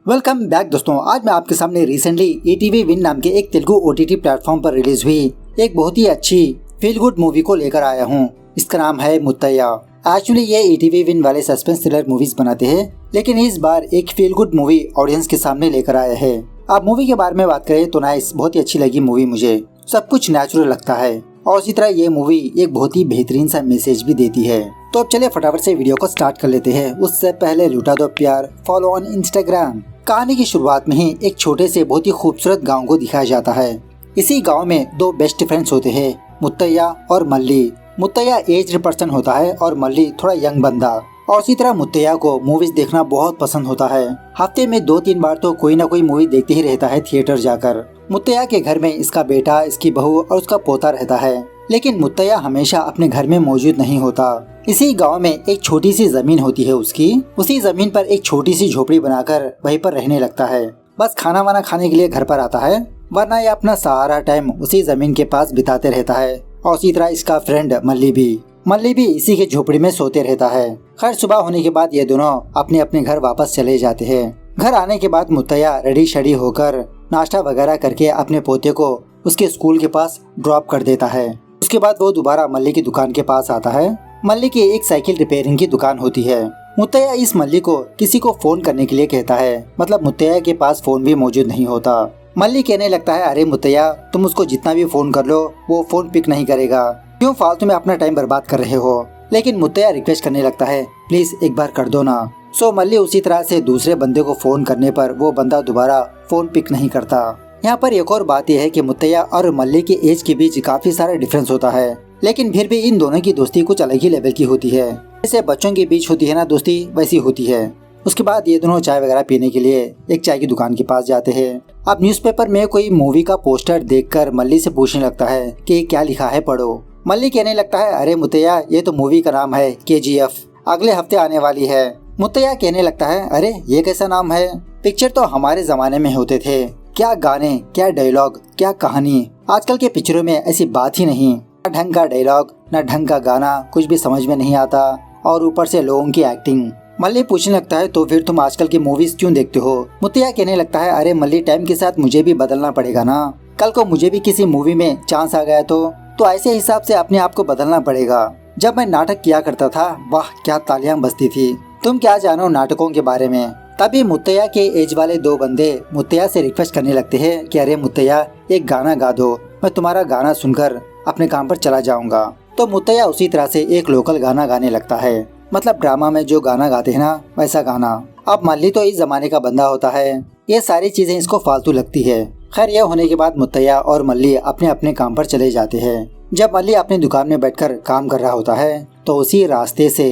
Welcome back दोस्तों। आज मैं आपके सामने रिसेंटली ईटीवी विन नाम के एक तेलुगु ओटीटी प्लेटफॉर्म पर रिलीज हुई एक बहुत ही अच्छी फील गुड मूवी को लेकर आया हूँ। इसका नाम है मुत्तैया। एक्चुअली ये ईटीवी विन वाले सस्पेंस थ्रिलर मूवीज बनाते हैं, लेकिन इस बार एक फील गुड मूवी ऑडियंस के सामने लेकर आया है। आप मूवी के बारे में बात करें तो नाइस, बहुत ही अच्छी लगी मूवी मुझे। सब कुछ नेचुरल लगता है और इसी तरह ये मूवी एक बहुत ही बेहतरीन सा मैसेज भी देती है। तो अब चलिए फटाफट से वीडियो को स्टार्ट कर लेते हैं। उससे पहले लुटा दो प्यार, फॉलो ऑन इंस्टाग्राम। कहानी की शुरुआत में ही एक छोटे से बहुत ही खूबसूरत गांव को दिखाया जाता है। इसी गांव में दो बेस्ट फ्रेंड्स होते हैं, मुत्तैया और मल्ली। मुत्तैया एज्ड पर्सन होता है और मल्ली थोड़ा यंग बंदा। और इसी तरह मुत्तैया को मूवीज देखना बहुत पसंद होता है। हफ्ते में 2-3 बार तो कोई ना कोई मूवी देखते ही रहता है थिएटर जाकर। मुत्तैया के घर में इसका बेटा, इसकी बहू और उसका पोता रहता है, लेकिन मुत्तैया हमेशा अपने घर में मौजूद नहीं होता। इसी गांव में एक छोटी सी जमीन होती है उसकी। उसी जमीन पर एक छोटी सी झोपड़ी बनाकर वहीं पर रहने लगता है। बस खाना वाना खाने के लिए घर पर आता है, वरना ये अपना सारा टाइम उसी जमीन के पास बिताते रहता है। और इसी तरह इसका फ्रेंड मल्ली भी इसी के झोपड़ी में सोते रहता है। खैर सुबह होने के बाद ये दोनों अपने अपने घर वापस चले जाते हैं। घर आने के बाद मुत्तैया रेडी शेडी होकर नाश्ता वगैरह करके अपने पोते को उसके स्कूल के पास ड्रॉप कर देता है। उसके बाद वो दोबारा मल्ली की दुकान के पास आता है। मल्ली की एक साइकिल रिपेयरिंग की दुकान होती है। मुत्तैया इस मल्ली को किसी को फोन करने के लिए कहता है, मतलब मुत्तैया के पास फोन भी मौजूद नहीं होता। मल्ली कहने लगता है, अरे मुत्तैया, तुम उसको जितना भी फोन कर लो वो फोन पिक नहीं करेगा, क्यों फालतू में अपना टाइम बर्बाद कर रहे हो। लेकिन मुत्तैया रिक्वेस्ट करने लगता है, प्लीज एक बार कर दो ना। सो मल्ली उसी तरह से दूसरे बंदे को फोन करने पर वो बंदा दोबारा फोन पिक नहीं करता। यहाँ पर एक और बात यह है कि मुत्तैया और मल्ली के एज के बीच काफी सारा डिफरेंस होता है, लेकिन फिर भी इन दोनों की दोस्ती कुछ अलग ही लेवल की होती है। जैसे बच्चों के बीच होती है ना दोस्ती, वैसी होती है। उसके बाद ये दोनों चाय वगैरह पीने के लिए एक चाय की दुकान के पास जाते हैं। अब न्यूज़पेपर में कोई मूवी का पोस्टर देखकर मल्ली से पूछने लगता है कि क्या लिखा है, पढ़ो। मल्ली कहने लगता है, अरे मुत्तैया, ये तो मूवी का नाम है KGF, अगले हफ्ते आने वाली है। मुत्तैया कहने लगता है, अरे ये कैसा नाम है, पिक्चर तो हमारे जमाने में होते थे, क्या गाने, क्या डायलॉग, क्या कहानी। आजकल के पिक्चरों में ऐसी बात ही नहीं, न ढंग का डायलॉग, न ढंग का गाना, कुछ भी समझ में नहीं आता, और ऊपर से लोगों की एक्टिंग। मल्ली पूछने लगता है, तो फिर तुम आजकल की मूवीज क्यों देखते हो। मुत्तैया कहने लगता है, अरे मल्ली, टाइम के साथ मुझे भी बदलना पड़ेगा ना। कल को मुझे भी किसी मूवी में चांस आ गया तो ऐसे हिसाब से अपने आप को बदलना पड़ेगा। जब मैं नाटक किया करता था, वाह क्या तालियां बजती थी, तुम क्या जानो नाटकों के बारे में। तभी मुत्तैया के एज वाले दो बंदे मुत्तैया से रिक्वेस्ट करने लगते हैं कि अरे मुत्तैया, एक गाना गा दो, मैं तुम्हारा गाना सुनकर अपने काम पर चला जाऊंगा। तो मुत्तैया उसी तरह से एक लोकल गाना गाने लगता है, मतलब ड्रामा में जो गाना गाते हैं ना, वैसा गाना। अब मल्ली तो इस जमाने का बंदा होता है, ये सारी चीजें इसको फालतू लगती है। खैर यह होने के बाद मुत्तैया और मल्ली अपने अपने काम पर चले जाते हैं। जब मल्ली अपनी दुकान में बैठकर काम कर रहा होता है तो उसी रास्ते से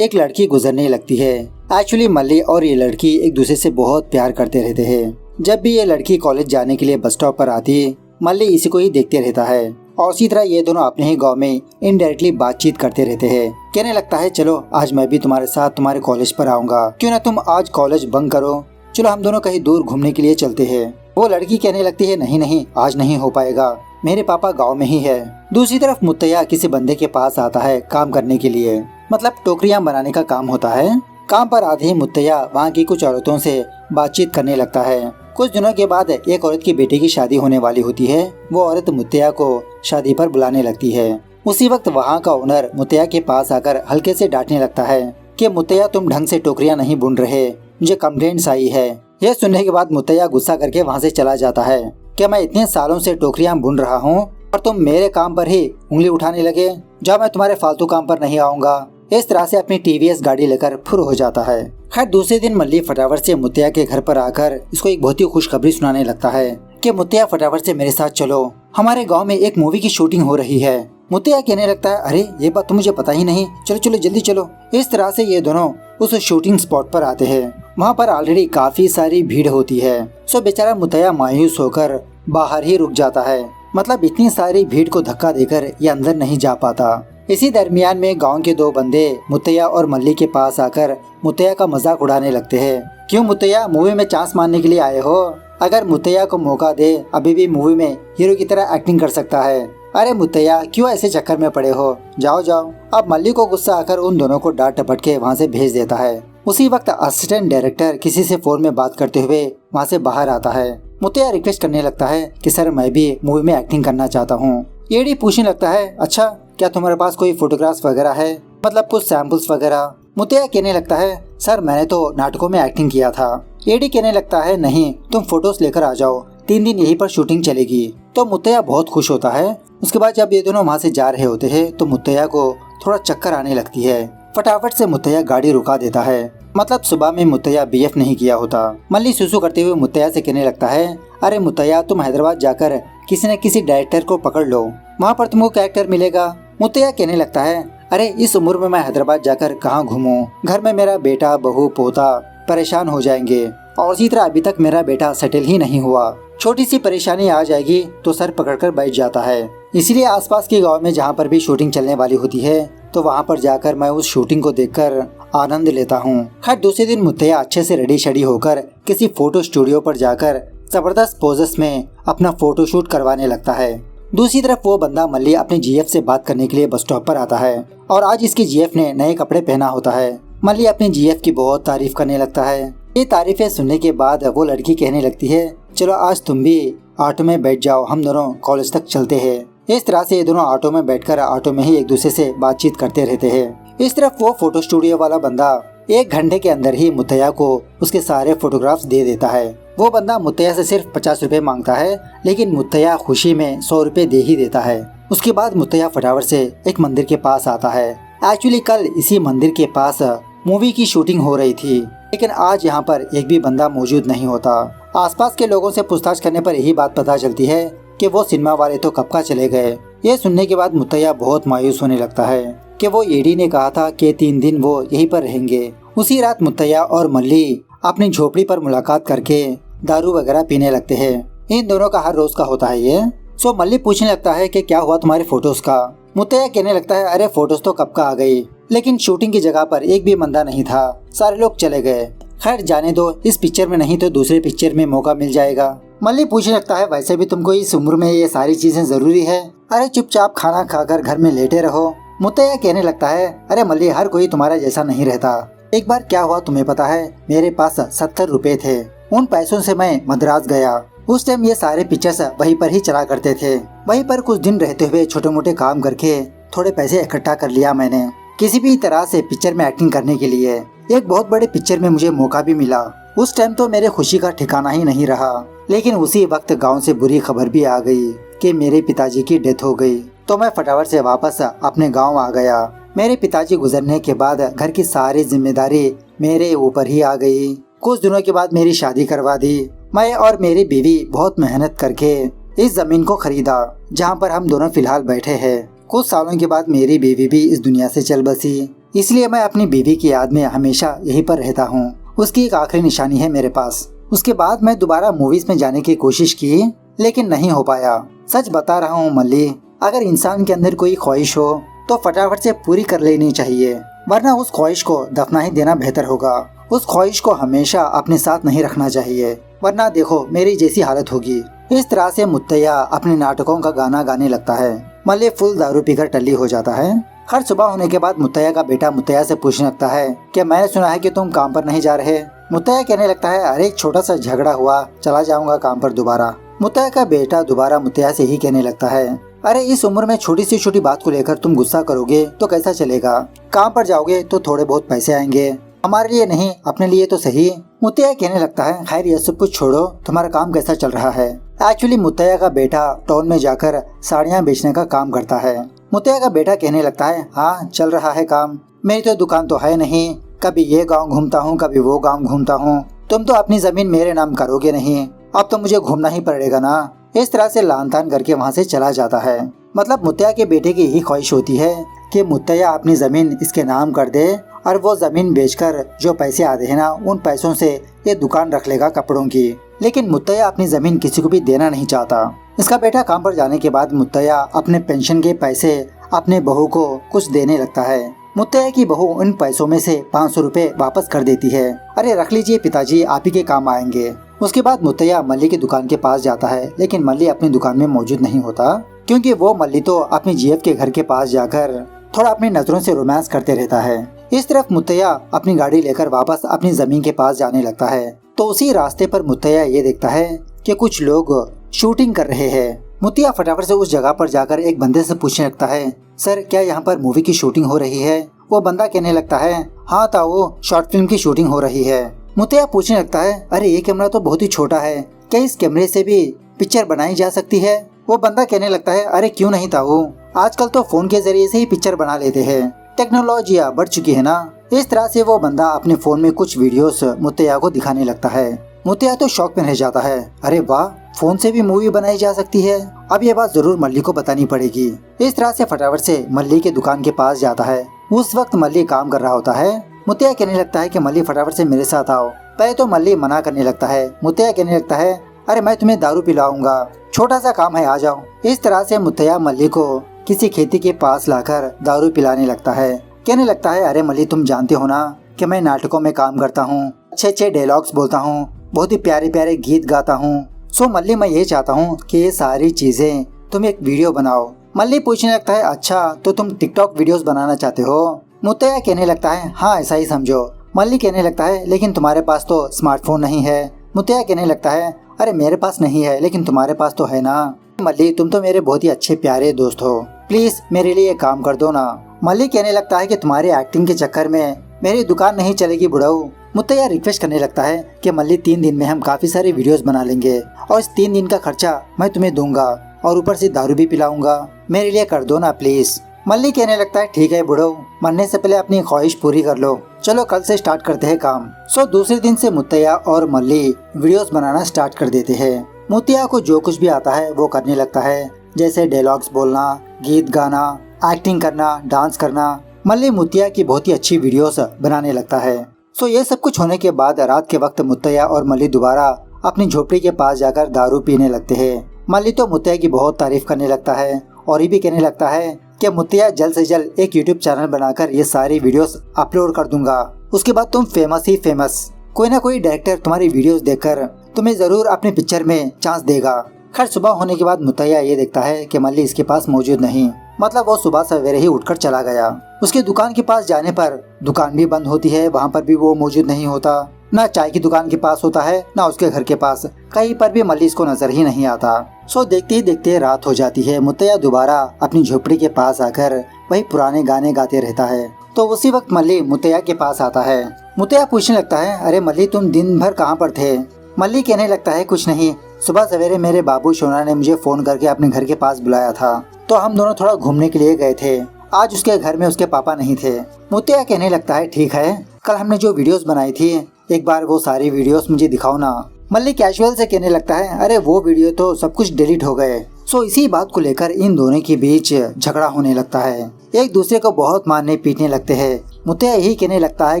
एक लड़की गुजरने लगती है। एक्चुअली मल्ली और ये लड़की एक दूसरे से बहुत प्यार करते रहते हैं। जब भी ये लड़की कॉलेज जाने के लिए बस स्टॉप पर आती, मल्ली इसी को ही देखते रहता है। और इसी तरह ये दोनों अपने ही गांव में इनडायरेक्टली बातचीत करते रहते हैं। कहने लगता है, चलो आज मैं भी तुम्हारे साथ तुम्हारे कॉलेज पर आऊंगा, क्यों ना तुम आज कॉलेज बंक करो, चलो हम दोनों कहीं दूर घूमने के लिए चलते हैं। वो लड़की कहने लगती है, नहीं नहीं, आज नहीं हो पाएगा, मेरे पापा गांव में ही है। दूसरी तरफ मुत्तैया किसी बंदे के पास आता है काम करने के लिए, मतलब टोकरियां बनाने का काम होता है। काम पर आते ही मुत्तैया वहाँ की कुछ औरतों से बातचीत करने लगता है। कुछ दिनों के बाद एक औरत की बेटे की शादी होने वाली होती है। वो औरत मुत्तैया को शादी पर बुलाने लगती है। उसी वक्त वहाँ का ओनर मुत्तैया के पास आकर हल्के से डांटने लगता है कि मुत्तैया, तुम ढंग से टोकरियां नहीं बुन रहे, मुझे कंप्लेंट्स आई है। यह सुनने के बाद मुत्तैया गुस्सा करके वहाँ से चला जाता है कि मैं इतने सालों से टोकरियां बुन रहा हूँ और तुम मेरे काम पर ही उंगली उठाने लगे, जाओ मैं तुम्हारे फालतू काम पर नहीं आऊंगा। इस तरह से अपनी TVS गाड़ी लेकर फुर हो जाता है। खैर दूसरे दिन मल्ली फटाफट से मुत्तैया के घर पर आकर इसको एक बहुत ही खुशखबरी सुनाने लगता है कि मुत्तैया फटाफट से मेरे साथ चलो, हमारे गांव में एक मूवी की शूटिंग हो रही है। मुत्तैया कहने लगता है, अरे ये बात तो मुझे पता ही नहीं, चलो चलो जल्दी चलो। इस तरह से ये दोनों उस शूटिंग स्पॉट पर आते हैं। वहाँ पर ऑलरेडी काफी सारी भीड़ होती है। सो बेचारा मुत्तैया मायूस होकर बाहर ही रुक जाता है, मतलब इतनी सारी भीड़ को धक्का देकर ये अंदर नहीं जा पाता। इसी दरमियान में गांव के दो बंदे मुत्तैया और मल्ली के पास आकर मुत्तैया का मजाक उड़ाने लगते हैं। क्यों मुत्तैया, मूवी में चांस मारने के लिए आए हो? अगर मुत्तैया को मौका दे, अभी भी मूवी में हीरो की तरह एक्टिंग कर सकता है। अरे मुत्तैया, क्यों ऐसे चक्कर में पड़े हो, जाओ जाओ। अब मल्ली को गुस्सा आकर उन दोनों को डांट टपट के वहाँ से भेज देता है। उसी वक्त असिस्टेंट डायरेक्टर किसी से फोन में बात करते हुए वहाँ से बाहर आता है। मुत्तैया रिक्वेस्ट करने लगता है कि सर मैं भी मूवी में एक्टिंग करना चाहता हूँ। एडी पूछने लगता है अच्छा क्या तुम्हारे पास कोई फोटोग्राफ्स वगैरह है, मतलब कुछ सैंपल्स वगैरह। मुत्तैया कहने लगता है सर मैंने तो नाटकों में एक्टिंग किया था। एडी कहने लगता है नहीं तुम फोटोज लेकर आ जाओ, 3 दिन यहीं पर शूटिंग चलेगी। तो मुत्तैया बहुत खुश होता है। उसके बाद जब ये दोनों वहाँ से जा रहे होते हैं तो मुत्तैया को थोड़ा चक्कर आने लगती है। फटाफट से मुत्तैया गाड़ी रुका देता है, मतलब सुबह में मुत्तैया बीएफ नहीं किया होता। मल्ली सुसु करते हुए मुत्तैया से कहने लगता है अरे मुत्तैया तुम हैदराबाद जाकर किसी न किसी डायरेक्टर को पकड़ लो, वहाँ पर तुमको कैरेक्टर मिलेगा। मुत्तैया कहने लगता है अरे इस उम्र में मैं हैदराबाद जाकर कहाँ घूमूं, घर में मेरा बेटा बहू पोता परेशान हो जाएंगे और इसी तरह अभी तक मेरा बेटा सेटल ही नहीं हुआ, छोटी सी परेशानी आ जाएगी तो सर पकड़कर बैठ जाता है। इसलिए आसपास के गांव में जहाँ पर भी शूटिंग चलने वाली होती है तो वहाँ पर जाकर मैं उस शूटिंग को देखकर आनंद लेता हूँ। खैर दूसरे दिन मुत्तैया अच्छे से रेडी शेडी होकर किसी फोटो स्टूडियो पर जाकर जबरदस्त पोजेस में अपना फोटो शूट करवाने लगता है। दूसरी तरफ वो बंदा मल्ली अपने जीएफ से बात करने के लिए बस स्टॉप पर आता है और आज इसके जीएफ ने नए कपड़े पहना होता है। मल्ली अपने जीएफ की बहुत तारीफ करने लगता है। ये तारीफें सुनने के बाद वो लड़की कहने लगती है चलो आज तुम भी ऑटो में बैठ जाओ, हम दोनों कॉलेज तक चलते हैं। इस तरह से ये दोनों ऑटो में बैठकर ऑटो में ही एक दूसरे से बातचीत करते रहते हैं। इस तरफ वो फोटो स्टूडियो वाला बंदा 1 घंटे के अंदर ही मुत्तैया को उसके सारे फोटोग्राफ्स दे देता है। वो बंदा मुत्तैया से सिर्फ 50 रुपए मांगता है, लेकिन मुत्तैया खुशी में 100 रुपए दे ही देता है। उसके बाद मुत्तैया फटाफट से एक मंदिर के पास आता है। एक्चुअली कल इसी मंदिर के पास मूवी की शूटिंग हो रही थी, लेकिन आज यहाँ पर एक भी बंदा मौजूद नहीं होता। आसपास के लोगों से पूछताछ करने पर यही बात पता चलती है कि वो सिनेमा वाले तो कब का चले गए। ये सुनने के बाद मुत्तैया बहुत मायूस होने लगता है कि वो एडी ने कहा था कि 3 दिन वो यहीं पर रहेंगे। उसी रात मुत्तैया और मल्ली अपनी झोपड़ी पर मुलाकात करके दारू वगैरह पीने लगते हैं। इन दोनों का हर रोज का होता है ये। सो मल्ली पूछने लगता है कि क्या हुआ तुम्हारे फोटोज का। मुत्तैया कहने लगता है अरे फोटोज तो कब का आ गई, लेकिन शूटिंग की जगह पर एक भी बंदा नहीं था, सारे लोग चले गए। खैर जाने दो, इस पिक्चर में नहीं तो दूसरे पिक्चर में मौका मिल जाएगा। मल्ली पूछने लगता है वैसे भी तुमको इस उम्र में ये सारी चीजें जरूरी है, अरे चुपचाप खाना खाकर घर में लेटे रहो। मुत्तैया कहने लगता है अरे मल्ली हर कोई तुम्हारा जैसा नहीं रहता। एक बार क्या हुआ तुम्हें पता है, मेरे पास 70 रुपए थे, उन पैसों से मैं मद्रास गया। उस टाइम ये सारे पिक्चर्स वहीं पर ही चला करते थे। वहीं पर कुछ दिन रहते हुए छोटे मोटे काम करके थोड़े पैसे इकट्ठा कर लिया मैंने, किसी भी तरह से पिक्चर में एक्टिंग करने के लिए। एक बहुत बड़े पिक्चर में मुझे मौका भी मिला। उस टाइम तो मेरे खुशी का ठिकाना ही नहीं रहा, लेकिन उसी वक्त गांव से बुरी खबर भी आ गई कि मेरे पिताजी की डेथ हो गई। तो मैं फटाफट से वापस अपने गांव आ गया। मेरे पिताजी गुजरने के बाद घर की सारी जिम्मेदारी मेरे ऊपर ही आ गई। कुछ दिनों के बाद मेरी शादी करवा दी। मैं और मेरी बीवी बहुत मेहनत करके इस जमीन को खरीदा जहाँ पर हम दोनों फिलहाल बैठे हैं। कुछ सालों के बाद मेरी बीवी भी इस दुनिया से चल बसी, इसलिए मैं अपनी बीवी की याद में हमेशा यहीं पर रहता हूँ। उसकी एक आखिरी निशानी है मेरे पास। उसके बाद मैं दोबारा मूवीज में जाने की कोशिश की, लेकिन नहीं हो पाया। सच बता रहा हूँ मल्ली, अगर इंसान के अंदर कोई ख्वाहिश हो तो फटाफट से पूरी कर लेनी चाहिए, वरना उस ख्वाहिश को दफना ही देना बेहतर होगा। उस ख्वाहिश को हमेशा अपने साथ नहीं रखना चाहिए, वरना देखो मेरी जैसी हालत होगी। इस तरह से मुत्तैया अपने नाटकों का गाना गाने लगता है। मल्ली फुल दारू पीकर टल्ली हो जाता है। हर सुबह होने के बाद मुत्तैया का बेटा मुत्तैया से पूछने लगता है कि मैंने सुना है कि तुम काम पर नहीं जा रहे। मुत्तैया कहने लगता है अरे एक छोटा सा झगड़ा हुआ, चला जाऊंगा काम पर दोबारा। मुत्तैया का बेटा दोबारा मुत्तैया से ही कहने लगता है अरे इस उम्र में छोटी से छोटी बात को लेकर तुम गुस्सा करोगे तो कैसा चलेगा। काम पर जाओगे तो थोड़े बहुत पैसे आएंगे, हमारे लिए नहीं अपने लिए तो सही। मुत्तैया कहने लगता है खैर ये सब कुछ छोड़ो, तुम्हारा काम कैसा चल रहा है। एक्चुअली मुत्तैया का बेटा टाउन में जाकर साड़ियाँ बेचने का काम करता है। मुत्तैया का बेटा कहने लगता है हाँ चल रहा है काम, मेरी तो दुकान तो है नहीं, कभी ये गांव घूमता हूँ कभी वो गांव घूमता हूँ, तुम तो अपनी जमीन मेरे नाम करोगे नहीं, अब तो मुझे घूमना ही पड़ेगा ना। इस तरह से लान तान करके वहाँ से चला जाता है। मतलब मुत्तैया के बेटे की यही ख्वाहिश होती है कि मुत्तैया अपनी जमीन इसके नाम कर दे और वो जमीन बेचकर जो पैसे आते हैं ना, उन पैसों से ये दुकान रख लेगा कपड़ों की। लेकिन मुत्तैया अपनी जमीन किसी को भी देना नहीं चाहता। इसका बेटा काम पर जाने के बाद मुत्तैया अपने पेंशन के पैसे अपने बहू को कुछ देने लगता है। मुत्तैया की बहू उन पैसों में से 500 रुपए वापस कर देती है। अरे रख लीजिए पिताजी, आप ही के काम आएंगे। उसके बाद मुत्तैया मल्ली की दुकान के पास जाता है, लेकिन मल्ली अपनी दुकान में मौजूद नहीं होता, क्योंकि वो मल्ली तो अपनी जीएफ के घर के पास जाकर थोड़ा अपनी नजरों से रोमांस करते रहता है। इस तरफ मुत्तैया अपनी गाड़ी लेकर वापस अपनी जमीन के पास जाने लगता है। तो उसी रास्ते पर मुत्तैया ये देखता है कि कुछ लोग शूटिंग कर रहे हैं। मुत्तैया फटाफट से उस जगह पर जाकर एक बंदे से पूछने लगता है, सर क्या यहाँ पर मूवी की शूटिंग हो रही है? वो बंदा कहने लगता है, हाँ ताऊ, शॉर्ट फिल्म की शूटिंग हो रही है। मुत्तैया पूछने लगता है, अरे ये कैमरा तो बहुत ही छोटा है, क्या इस कैमरे से भी पिक्चर बनाई जा सकती है? वो बंदा कहने लगता है, अरे क्यों नहीं ताऊ, आजकल तो फोन के जरिए से ही पिक्चर बना लेते हैं, टेक्नोलॉजिया बढ़ चुकी है ना। इस तरह से वो बंदा अपने फोन में कुछ वीडियोस मुत्तैया को दिखाने लगता है। मुत्तैया तो शौक में रह जाता है, अरे वाह, फोन से भी मूवी बनाई जा सकती है, अब ये बात जरूर मल्ली को बतानी पड़ेगी। इस तरह से फटाफट से मल्ली के दुकान के पास जाता है। उस वक्त मल्ली काम कर रहा होता है। मुत्तैया कहने लगता है कि मल्ली फटाफट से मेरे साथ आओ। पहले तो मल्ली मना करने लगता है। मुत्तैया कहने लगता है, अरे मैं तुम्हें दारू पिलाऊंगा, छोटा सा काम है, आ जाओ। इस तरह से मुत्तैया मल्ली को किसी खेती के पास लाकर दारू पिलाने लगता है। कहने लगता है, अरे मल्ली तुम जानते हो ना कि मैं नाटकों में काम करता हूँ, अच्छे अच्छे डायलॉग्स बोलता हूँ, बहुत ही प्यारे प्यारे गीत गाता हूँ। सो मल्ली मैं ये चाहता हूँ कि ये सारी चीजें तुम एक वीडियो बनाओ। मल्ली पूछने लगता है, अच्छा तो तुम टिकटॉक वीडियोस बनाना चाहते हो? मुत्तैया कहने लगता है, हाँ ऐसा ही समझो। मल्ली कहने लगता है, लेकिन तुम्हारे पास तो स्मार्टफोन नहीं है। मुत्तैया कहने लगता है, अरे मेरे पास नहीं है लेकिन तुम्हारे पास तो है ना। मल्ली तुम तो मेरे बहुत ही अच्छे प्यारे दोस्त हो, प्लीज मेरे लिए काम कर दो ना। मल्ली कहने लगता है कि तुम्हारी एक्टिंग के चक्कर में मेरी दुकान नहीं चलेगी बुढ़ाऊ। मुत्तैया रिक्वेस्ट करने लगता है कि मल्ली 3 दिन में हम काफी सारे वीडियोस बना लेंगे और इस 3 दिन का खर्चा मैं तुम्हें दूंगा और ऊपर से दारू भी पिलाऊंगा, मेरे लिए कर दो ना प्लीज। मल्ली कहने लगता है, ठीक है बुढ़ाऊ, मरने से पहले अपनी ख्वाहिश पूरी कर लो, चलो कल से स्टार्ट करते हैं काम। सो दूसरे दिन से मुत्तैया और मल्ली वीडियोस बनाना स्टार्ट कर देते हैं। मुत्तैया को जो कुछ भी आता है वो करने लगता है, जैसे डायलॉग्स बोलना, गीत गाना, एक्टिंग करना, डांस करना। मल्ली मुत्तैया की बहुत ही अच्छी वीडियोस बनाने लगता है। सो ये सब कुछ होने के बाद रात के वक्त मुत्तैया और मल्ली दोबारा अपनी झोपड़ी के पास जाकर दारू पीने लगते हैं। मल्ली तो मुत्तैया की बहुत तारीफ करने लगता है और ये भी कहने लगता है कि मुत्तैया जल्द से जल्द एक यूट्यूब चैनल बनाकर ये सारी वीडियोस अपलोड कर दूंगा, उसके बाद तुम फेमस ही फेमस, कोई ना कोई डायरेक्टर तुम्हारी वीडियोस देखकर तुम्हें जरूर अपनी पिक्चर में चांस देगा। खैर सुबह होने के बाद मुत्तैया ये देखता है कि मल्ली इसके पास मौजूद नहीं, मतलब वो सुबह सवेरे ही उठकर चला गया। उसके दुकान के पास जाने पर दुकान भी बंद होती है, वहाँ पर भी वो मौजूद नहीं होता, ना चाय की दुकान के पास होता है ना उसके घर के पास, कहीं पर भी मल्ली इसको नजर ही नहीं आता। सो देखते ही देखते रात हो जाती है। मुत्तैया दोबारा अपनी झोपड़ी के पास आकर वही पुराने गाने गाते रहता है। तो उसी वक्त मल्ली मुत्तैया के पास आता है। मुत्तैया पूछने लगता है, अरे मल्ली तुम दिन भर कहाँ पर थे? मल्ली कहने लगता है, कुछ नहीं, सुबह सवेरे मेरे बाबू शोना ने मुझे फोन करके अपने घर के पास बुलाया था, तो हम दोनों थोड़ा घूमने के लिए गए थे। आज उसके घर में उसके पापा नहीं थे। मुत्तैया कहने लगता है, ठीक है, कल हमने जो वीडियोस बनाई थी एक बार वो सारी वीडियोस मुझे दिखाओ ना। मल्ली कैजुअल से कहने लगता है, अरे वो वीडियो तो सब कुछ डिलीट हो गए। सो इसी बात को लेकर इन दोनों के बीच झगड़ा होने लगता है, एक दूसरे को बहुत मारने पीटने लगते हैं। मुत्तैया यही कहने लगता है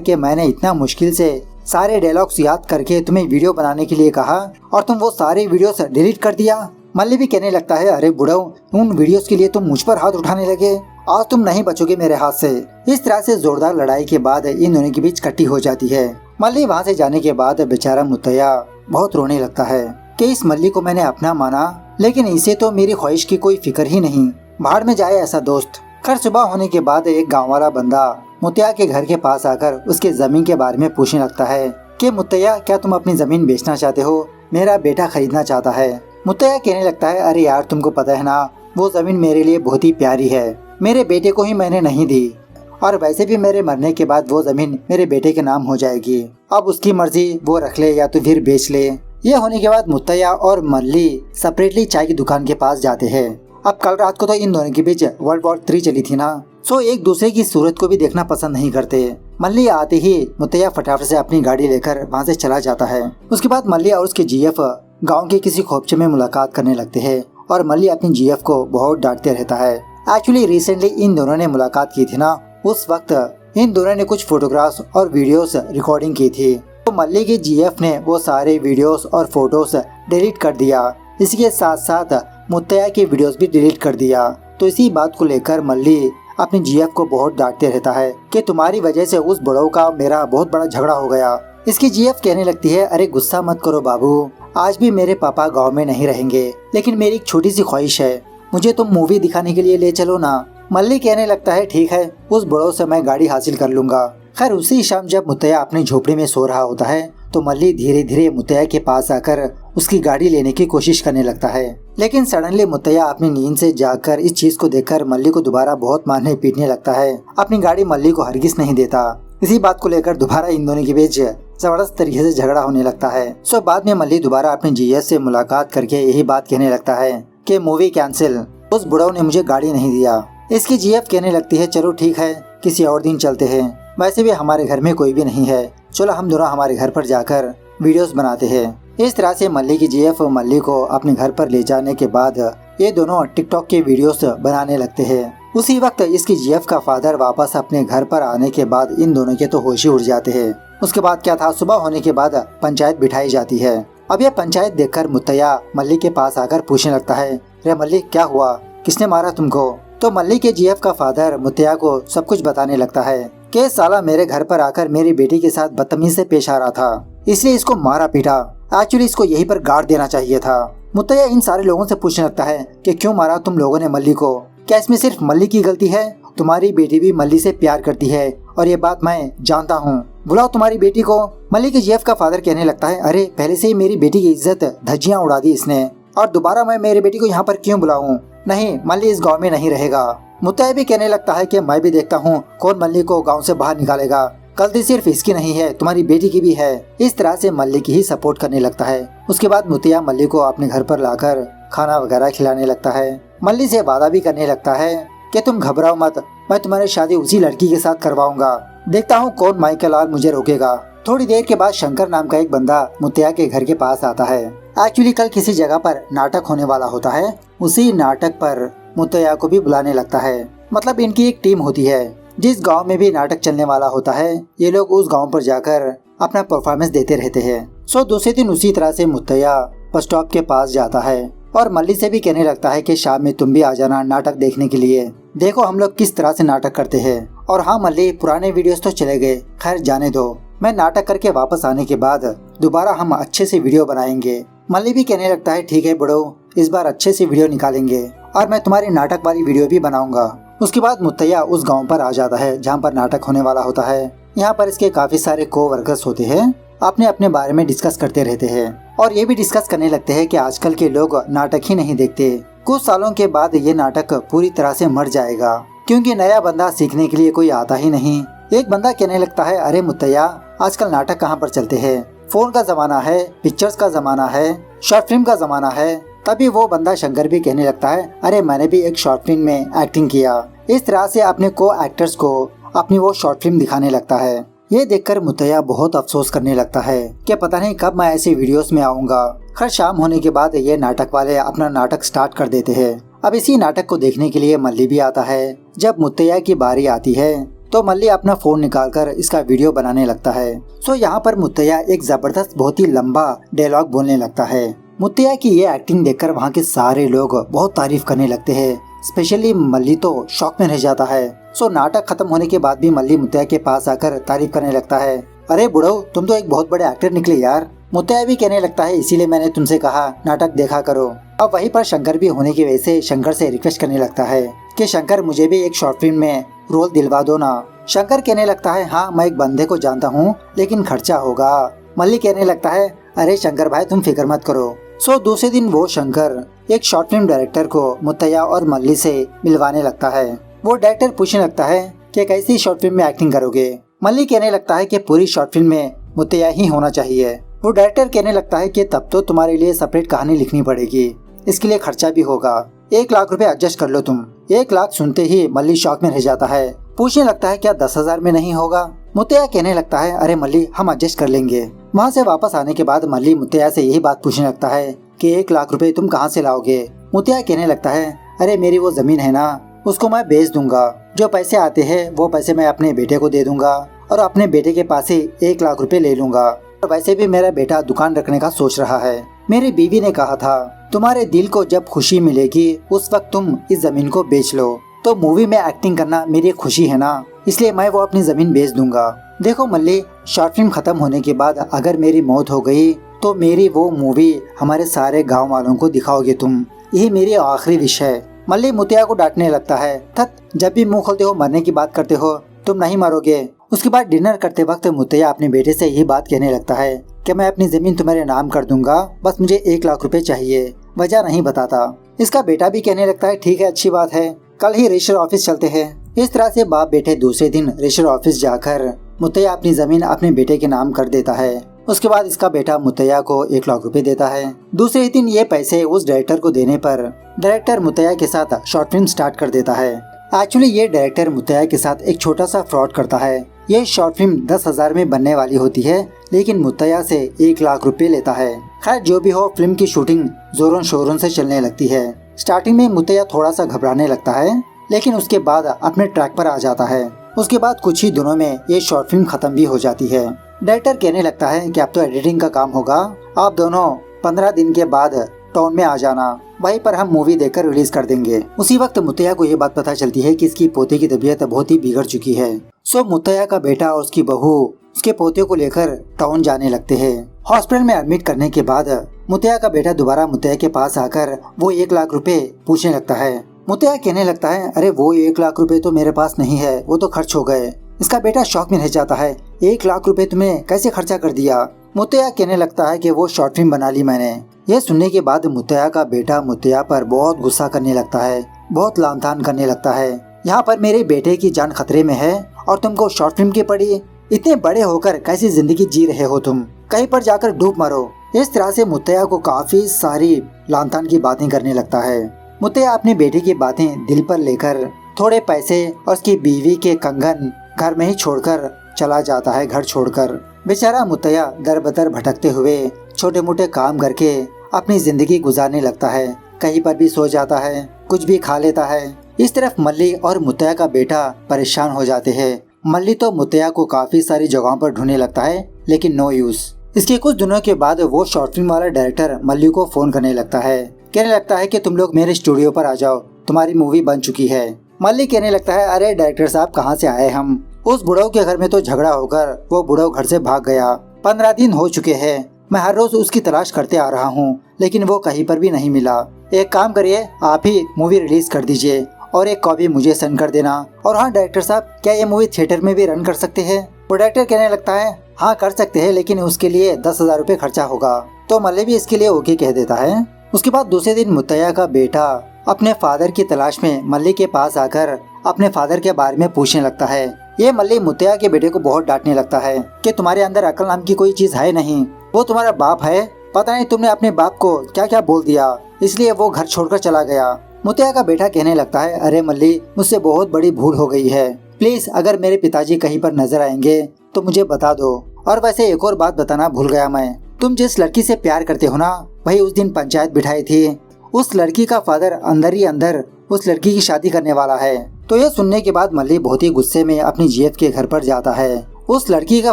कि मैंने इतना मुश्किल से सारे डायलॉग्स याद करके तुम्हें वीडियो बनाने के लिए कहा और तुम वो सारे वीडियोस डिलीट कर दिया। मल्ली भी कहने लगता है, अरे बुढ़ाऊ, उन वीडियोस के लिए तुम मुझ पर हाथ उठाने लगे, आज तुम नहीं बचोगे मेरे हाथ से। इस तरह से जोरदार लड़ाई के बाद इन दोनों के बीच कट्टी हो जाती है। मल्ली वहाँ से जाने के बाद बेचारा मुत्तैया बहुत रोने लगता है कि इस मल्ली को मैंने अपना माना, लेकिन इसे तो मेरी ख्वाहिश की कोई फिक्र ही नहीं, भाड़ में जाए ऐसा दोस्त। खैर सुबह होने के बाद एक गाँव वाला बंदा मुत्तैया के घर के पास आकर उसके जमीन के बारे में पूछने लगता है कि मुत्तैया, क्या तुम अपनी जमीन बेचना चाहते हो? मेरा बेटा खरीदना चाहता है। मुत्तैया कहने लगता है, अरे यार तुमको पता है ना, वो जमीन मेरे लिए बहुत ही प्यारी है, मेरे बेटे को ही मैंने नहीं दी, और वैसे भी मेरे मरने के बाद वो जमीन मेरे बेटे के नाम हो जाएगी, अब उसकी मर्जी, वो रख ले या तो फिर बेच ले। ये होने के बाद मुत्तैया और मल्ली सेपरेटली चाय की दुकान के पास जाते हैं। अब कल रात को तो इन दोनों के बीच वर्ल्ड वॉर 3 चली थी ना, सो एक दूसरे की सूरत को भी देखना पसंद नहीं करते। मल्ली आते ही मुत्तैया फटाफट से अपनी गाड़ी लेकर वहाँ से चला जाता है। उसके बाद मल्ली और उसके जीएफ गांव के किसी खोपचे में मुलाकात करने लगते हैं और मल्ली अपनी जीएफ को बहुत डांटते रहता है। एक्चुअली रिसेंटली इन दोनों ने मुलाकात की थी ना, उस वक्त इन दोनों ने कुछ फोटोग्राफ्स और वीडियोस रिकॉर्डिंग की थी, तो मल्ली के जीएफ ने वो सारे वीडियोस और फोटोस डिलीट कर दिया। इसके साथ साथ मुत्तैया की वीडियोस भी डिलीट कर दिया। तो इसी बात को लेकर मल्ली अपने जीएफ को बहुत डांटते रहता है कि तुम्हारी वजह से उस बड़ों का मेरा बहुत बड़ा झगड़ा हो गया। इसकी जीएफ कहने लगती है, अरे गुस्सा मत करो बाबू, आज भी मेरे पापा गांव में नहीं रहेंगे, लेकिन मेरी एक छोटी सी ख्वाहिश है, मुझे तुम मूवी दिखाने के लिए ले चलो ना। मल्ली कहने लगता है ठीक है, उस बुढ़ो से मैं गाड़ी हासिल कर लूंगा। खैर उसी शाम जब मुत्तैया अपनी झोपड़ी में सो रहा होता है तो मल्ली धीरे धीरे मुत्तैया के पास आकर उसकी गाड़ी लेने की कोशिश करने लगता है। लेकिन सडनली मुत्तैया अपनी नींद से जागकर इस चीज को देखकर मल्ली को दोबारा बहुत मारने पीटने लगता है। अपनी गाड़ी मल्ली को हरगिज नहीं देता। इसी बात को लेकर दोबारा इन दोनों के बीच जबरदस्त तरीके से झगड़ा होने लगता है। सो बाद में मल्ली दोबारा अपने जीएस से मुलाकात करके यही बात कहने लगता है कि मूवी कैंसिल, उस बुढ़ऊ ने मुझे गाड़ी नहीं दिया। इसकी जीएफ कहने लगती है चलो ठीक है, किसी और दिन चलते हैं, वैसे भी हमारे घर में कोई भी नहीं है, चलो हम दोनों हमारे घर पर जाकर वीडियोस बनाते हैं। इस तरह से मल्ली की जीएफ मल्ली को अपने घर पर ले जाने के बाद ये दोनों टिकटॉक के वीडियोस बनाने लगते हैं। उसी वक्त इसकी जीएफ का फादर वापस अपने घर पर आने के बाद इन दोनों के तो होश ही उड़ जाते हैं। उसके बाद क्या था, सुबह होने के बाद पंचायत बिठाई जाती है। अब यह पंचायत देखकर मुत्तैया मल्ली के पास आकर पूछने लगता है, रे मल्ली क्या हुआ, किसने मारा तुमको? तो मल्ली के जीएफ का फादर मुत्तैया को सब कुछ बताने लगता है कि साला मेरे घर पर आकर मेरी बेटी के साथ बदतमीजी से पेश आ रहा था, इसलिए इसको मारा पीटा। एक्चुअली इसको यहीं पर गाड़ देना चाहिए था। मुत्तैया इन सारे लोगों से पूछने लगता है कि क्यों मारा तुम लोगों ने मल्ली को? क्या इसमें सिर्फ मल्ली की गलती है? तुम्हारी बेटी भी मल्ली से प्यार करती है और ये बात मैं जानता हूँ, बुलाओ तुम्हारी बेटी को। मल्ली के जीएफ का फादर कहने लगता है अरे पहले से ही मेरी बेटी की इज्जत धज्जियां उड़ा दी इसने, और दोबारा मैं मेरी बेटी को यहाँ पर क्यों बुलाऊं? नहीं, मल्ली इस गांव में नहीं रहेगा। मुत्तैया भी कहने लगता है कि मैं भी देखता हूँ कौन मल्ली को गांव से बाहर निकालेगा, गलती सिर्फ इसकी नहीं है, तुम्हारी बेटी की भी है। इस तरह से मल्ली की ही सपोर्ट करने लगता है। उसके बाद मुत्तैया मल्ली को अपने घर पर लाकर खाना वगैरह खिलाने लगता है। मल्ली से वादा भी करने लगता है कि तुम घबराओ मत, मैं तुम्हारी शादी उसी लड़की के साथ करवाऊंगा, देखता हूँ कौन माई का लाल मुझे रोकेगा। थोड़ी देर के बाद शंकर नाम का एक बंदा मुत्तैया के घर के पास आता है। एक्चुअली कल किसी जगह पर नाटक होने वाला होता है, उसी नाटक पर मुत्तैया को भी बुलाने लगता है। मतलब इनकी एक टीम होती है, जिस गांव में भी नाटक चलने वाला होता है ये लोग उस गांव पर जाकर अपना परफॉर्मेंस देते रहते हैं। सो दूसरे दिन उसी तरह से मुत्तैया बस स्टॉप के पास जाता है और मल्ली से भी कहने लगता है कि शाम में तुम भी आ जाना नाटक देखने के लिए, देखो हम लोग किस तरह से नाटक करते हैं। और हाँ मल्ली, पुराने वीडियोस तो चले गए, खैर जाने दो, मैं नाटक करके वापस आने के बाद दोबारा हम अच्छे से वीडियो बनाएंगे। मल्ली भी कहने लगता है ठीक है बुढ़ो, इस बार अच्छे से वीडियो निकालेंगे और मैं तुम्हारी नाटक वाली वीडियो भी बनाऊंगा। उसके बाद मुत्तैया उस गांव पर आ जाता है जहां पर नाटक होने वाला होता है। यहाँ पर इसके काफी सारे को-वर्कर्स होते हैं, अपने अपने बारे में डिस्कस करते रहते हैं और ये भी डिस्कस करने लगते हैं कि आजकल के लोग नाटक ही नहीं देखते, कुछ सालों के बाद ये नाटक पूरी तरह से मर जाएगा क्योंकि नया बंदा सीखने के लिए कोई आता ही नहीं। एक बंदा कहने लगता है अरे मुत्तैया, आजकल नाटक कहाँ पर चलते हैं, फोन का जमाना है, पिक्चर्स का जमाना है, शॉर्ट फिल्म का जमाना है। तभी वो बंदा शंकर भी कहने लगता है अरे मैंने भी एक शॉर्ट फिल्म में एक्टिंग किया। इस तरह से अपने को एक्टर्स को अपनी वो शॉर्ट फिल्म दिखाने लगता है। ये देखकर मुत्तैया बहुत अफसोस करने लगता है कि पता नहीं कब मैं ऐसी वीडियोस में आऊंगा। खैर शाम होने के बाद ये नाटक वाले अपना नाटक स्टार्ट कर देते हैं। अब इसी नाटक को देखने के लिए मल्ली भी आता है। जब मुत्तैया की बारी आती है तो मल्ली अपना फोन निकालकर इसका वीडियो बनाने लगता है। सो यहाँ पर मुत्तैया एक जबरदस्त बहुत ही लंबा डायलॉग बोलने लगता है। मुत्तैया की ये एक्टिंग देखकर वहाँ के सारे लोग बहुत तारीफ करने लगते हैं, स्पेशली मल्ली तो शॉक में रह जाता है। सो नाटक खत्म होने के बाद भी मल्ली मुत्तैया के पास आकर तारीफ करने लगता है, अरे बुढ़ो तुम तो एक बहुत बड़े एक्टर निकले यार। मुत्तैया भी कहने लगता है इसीलिए मैंने तुमसे कहा नाटक देखा करो। अब वहीं पर शंकर भी होने की वजह से शंकर से रिक्वेस्ट करने लगता है कि शंकर मुझे भी एक शॉर्ट फिल्म में रोल दिलवा दो ना। शंकर कहने लगता है हाँ मैं एक बंदे को जानता हूँ लेकिन खर्चा होगा। मल्ली कहने लगता है अरे शंकर भाई तुम फिक्र मत करो। सो दूसरे दिन वो शंकर एक शॉर्ट फिल्म डायरेक्टर को मुत्तैया और मल्ली से मिलवाने लगता है। वो डायरेक्टर पूछने लगता है कि कैसी शॉर्ट फिल्म में एक्टिंग करोगे। मल्ली कहने लगता है कि पूरी शॉर्ट फिल्म में मुत्तैया ही होना चाहिए। वो डायरेक्टर कहने लगता है कि तब तो तुम्हारे लिए सेपरेट कहानी लिखनी पड़ेगी, इसके लिए खर्चा भी होगा, 1 लाख रुपए एडजस्ट कर लो तुम। 1 लाख सुनते ही मल्ली शॉक में रह जाता है, पूछने लगता है क्या 10,000 में नहीं होगा। मुत्तैया कहने लगता है अरे मल्ली हम एडजस्ट कर लेंगे। वहाँ से वापस आने के बाद मल्ली मुत्तैया से यही बात पूछने लगता है कि 1 लाख रुपए तुम कहाँ से लाओगे। मुत्तैया कहने लगता है अरे मेरी वो जमीन है ना, उसको मैं बेच दूंगा, जो पैसे आते हैं वो पैसे मैं अपने बेटे को दे दूंगा और अपने बेटे के पास ही 1 लाख रुपए ले लूंगा। और वैसे भी मेरा बेटा दुकान रखने का सोच रहा है। मेरी बीवी ने कहा था तुम्हारे दिल को जब खुशी मिलेगी उस वक्त तुम इस जमीन को बेच लो। तो मूवी में एक्टिंग करना मेरी खुशी है ना, इसलिए मैं वो अपनी जमीन बेच दूंगा। देखो मल्ली, शॉर्ट फिल्म खत्म होने के बाद अगर मेरी मौत हो गई तो मेरी वो मूवी हमारे सारे गाँव वालों को दिखाओगे तुम, यही मेरी आखिरी विश है। मल्ली मुतैया को डांटने लगता है, थत, जब भी मुंह खोलते हो मरने की बात करते हो, तुम नहीं मरोगे। उसके बाद डिनर करते वक्त मुतैया अपने बेटे से यही बात कहने लगता है कि मैं अपनी जमीन तुम्हारे नाम कर दूंगा, बस मुझे 1 लाख रुपए चाहिए, वजह नहीं बताता। इसका बेटा भी कहने लगता है ठीक है, अच्छी बात है, कल ही रजिस्टर ऑफिस चलते हैं। इस तरह से बाप बेटे दूसरे दिन रजिस्टर ऑफिस जाकर मुतैया अपनी जमीन अपने बेटे के नाम कर देता है। उसके बाद इसका बेटा मुतैया को 1 लाख रुपए देता है। दूसरे दिन ये पैसे उस डायरेक्टर को देने पर डायरेक्टर मुतैया के साथ शॉर्ट फिल्म स्टार्ट कर देता है। एक्चुअली ये डायरेक्टर मुतैया के साथ एक छोटा सा फ्रॉड करता है। ये शॉर्ट फिल्म 10,000 में बनने वाली होती है, लेकिन मुतैया से 1 लाख रुपए लेता है। खैर जो भी हो, फिल्म की शूटिंग जोरों शोरों से चलने लगती है। स्टार्टिंग में मुतैया थोड़ा सा घबराने लगता है, लेकिन उसके बाद अपने ट्रैक पर आ जाता है। उसके बाद कुछ ही दिनों में ये शॉर्ट फिल्म खत्म भी हो जाती है। डायरेक्टर कहने लगता है कि अब तो एडिटिंग का काम होगा, आप दोनों 15 दिन के बाद टाउन में आ जाना, वहीं पर हम मूवी देखकर रिलीज कर देंगे। उसी वक्त मुतैया को ये बात पता चलती है कि इसकी पोते की तबीयत बहुत ही बिगड़ चुकी है। सो मुतैया का बेटा और उसकी बहू उसके पोते को लेकर टाउन जाने लगते हैं। हॉस्पिटल में एडमिट करने के बाद मुतैया का बेटा दोबारा मुतैया के पास आकर वो 1 लाख रुपए पूछने लगता है। मुतैया कहने लगता है, अरे वो 1 लाख रुपए तो मेरे पास नहीं है, वो तो खर्च हो गए। इसका बेटा शौक में रह जाता है, 1 लाख रुपए तुमने कैसे खर्चा कर दिया। मुतैया कहने लगता है कि वो शॉर्ट फिल्म बना ली मैंने। यह सुनने के बाद मुतैया का बेटा मुतैया पर बहुत गुस्सा करने लगता है, बहुत लानतान करने लगता है। यहाँ पर मेरे बेटे की जान खतरे में है और तुमको शॉर्ट फिल्म की पड़ी, इतने बड़े होकर कैसी जिंदगी जी रहे हो तुम, कहीं पर जाकर डूब मरो। इस तरह से मुतैया को काफी सारी लानतान की बातें करने लगता है। मुतैया अपने बेटे की बातें दिल पर लेकर थोड़े पैसे और उसकी बीवी के कंगन घर में ही छोड़कर चला जाता है, घर छोड़कर। बेचारा मुतैया दर बदर भटकते हुए छोटे मोटे काम करके अपनी जिंदगी गुजारने लगता है। कहीं पर भी सो जाता है, कुछ भी खा लेता है। इस तरफ मल्ली और मुतैया का बेटा परेशान हो जाते हैं। मल्ली तो मुतैया को काफी सारी जगहों पर ढूंढने लगता है, लेकिन नो यूज। इसके कुछ दिनों के बाद वो शॉर्ट फिल्म वाला डायरेक्टर मल्ली को फोन करने लगता है, कहने लगता है कि तुम लोग मेरे स्टूडियो पर आ जाओ, तुम्हारी मूवी बन चुकी है। मल्ली कहने लगता है, अरे डायरेक्टर साहब कहाँ से आए हम, उस बुढ़ऊ के घर में तो झगड़ा होकर वो बुढ़ऊ घर से भाग गया। 15 दिन हो चुके हैं, मैं हर रोज उसकी तलाश करते आ रहा हूँ, लेकिन वो कहीं पर भी नहीं मिला। एक काम करिए, आप ही मूवी रिलीज कर दीजिए और एक कॉपी मुझे सेंड कर देना। और हाँ डायरेक्टर साहब, क्या ये मूवी थिएटर में भी रन कर सकते हैं। वो डायरेक्टर कहने लगता है, हाँ कर सकते हैं, लेकिन उसके लिए 10,000 रुपए खर्चा होगा। तो मल्ली भी इसके लिए ओके कह देता है। उसके बाद दूसरे दिन मुतैया का बेटा अपने फादर की तलाश में मल्ली के पास आकर अपने फादर के बारे में पूछने लगता है। ये मल्ली मुतैया के बेटे को बहुत डांटने लगता है कि तुम्हारे अंदर अकल नाम की कोई चीज है नहीं, वो तुम्हारा बाप है, पता नहीं तुमने अपने बाप को क्या क्या बोल दिया, इसलिए वो घर छोड़कर चला गया। मुतैया का बेटा कहने लगता है, अरे मल्ली मुझसे बहुत बड़ी भूल हो गई है, प्लीज अगर मेरे पिताजी कहीं पर नजर आएंगे तो मुझे बता दो। और वैसे एक और बात बताना भूल गया मैं, तुम जिस लड़की से प्यार करते हो ना, वही उस दिन पंचायत बिठाई थी, उस लड़की का फादर अंदर ही अंदर उस लड़की की शादी करने वाला है। तो ये सुनने के बाद मल्ली बहुत ही गुस्से में अपनी जीएफ के घर पर जाता है। उस लड़की का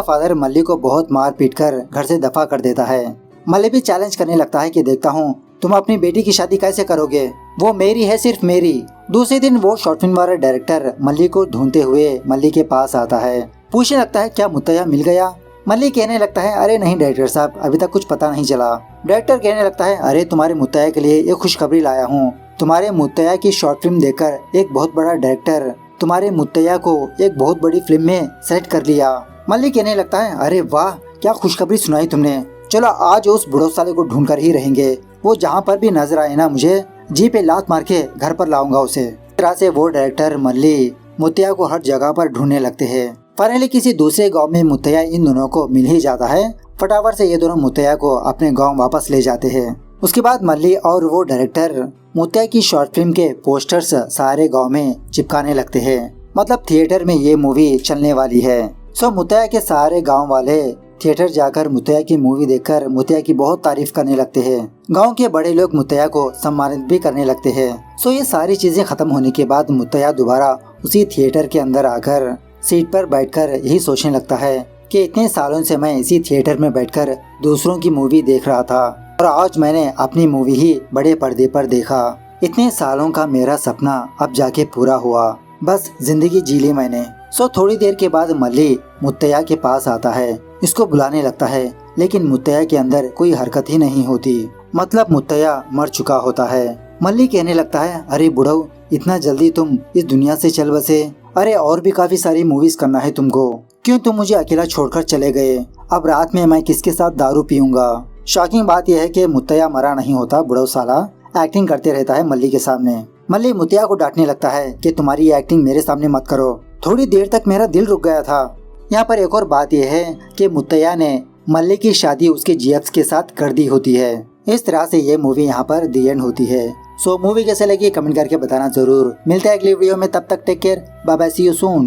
फादर मल्ली को बहुत मार पीट कर घर से दफा कर देता है। मल्ली भी चैलेंज करने लगता है कि देखता हूँ तुम अपनी बेटी की शादी कैसे करोगे, वो मेरी है, सिर्फ मेरी। दूसरे दिन वो शॉर्ट फिल्म वाला डायरेक्टर मल्ली को ढूंढते हुए मल्ली के पास आता है, पूछने लगता है क्या मुतैया मिल गया। मल्ली कहने लगता है, अरे नहीं डायरेक्टर साहब, अभी तक कुछ पता नहीं चला। डायरेक्टर कहने लगता है, अरे तुम्हारे मुतैया के लिए एक खुशखबरी लाया हूँ, तुम्हारे मुतैया की शॉर्ट फिल्म देखकर एक बहुत बड़ा डायरेक्टर तुम्हारे मुतैया को एक बहुत बड़ी फिल्म में सेट कर लिया। मल्ली कहने लगता है, अरे वाह क्या खुशखबरी सुनाई तुमने, चलो आज उस बुढ़ो साले को ढूंढ कर ही रहेंगे, वो जहाँ पर भी नजर आए ना मुझे जी पे लात मार के घर पर लाऊंगा उसे। इस तरह से वो डायरेक्टर मल्ली मुतैया को हर जगह पर ढूंढने लगते हैं। फाइनली किसी दूसरे गांव में मुतैया इन दोनों को मिल ही जाता है। फटाफट से ये दोनों मुतैया को अपने गांव वापस ले जाते हैं। उसके बाद मल्ली और वो डायरेक्टर मुतैया की शॉर्ट फिल्म के पोस्टर्स सारे गांव में चिपकाने लगते हैं, मतलब थिएटर में ये मूवी चलने वाली है। सो मुतैया के सारे गांव वाले थिएटर जाकर मुतैया की मूवी देखकर मुतैया की बहुत तारीफ करने लगते हैं। गांव के बड़े लोग मुतैया को सम्मानित भी करने लगते हैं। सो ये सारी चीजें खत्म होने के बाद मुतैया दोबारा उसी थिएटर के अंदर आकर सीट पर बैठकर यही सोचने लगता है कि इतने सालों से मैं इसी थिएटर में बैठकर दूसरों की मूवी देख रहा था और आज मैंने अपनी मूवी ही बड़े पर्दे पर देखा। इतने सालों का मेरा सपना अब जाके पूरा हुआ, बस जिंदगी जी ली मैंने। सो थोड़ी देर के बाद मल्ली मुतैया के पास आता है, इसको बुलाने लगता है, लेकिन मुतैया के अंदर कोई हरकत ही नहीं होती, मतलब मुतैया मर चुका होता है। मल्ली कहने लगता है, अरे बुढ़ऊ, इतना जल्दी तुम इस दुनिया से चल बसे? अरे और भी काफी सारी मूवीज करना है तुमको, क्यों तुम मुझे अकेला छोड़कर चले गए? अब रात में मैं किसके साथ दारू पीऊंगा? शॉकिंग बात यह है कि मुत्तैया मरा नहीं होता, बुढ़ऊ साला एक्टिंग करते रहता है मल्ली के सामने। मल्ली मुत्तैया को डांटने लगता है कि तुम्हारी एक्टिंग मेरे सामने मत करो, थोड़ी देर तक मेरा दिल रुक गया था। यहाँ पर एक और बात यह है कि मुत्तैया ने मल्ली की शादी उसके जीएफ्स के साथ कर दी होती है। इस तरह से ये मूवी यहाँ पर दी एंड होती है। सो मूवी कैसे लगी कमेंट करके बताना जरूर। मिलते हैं अगली वीडियो में, तब तक take care, bye bye, see you soon.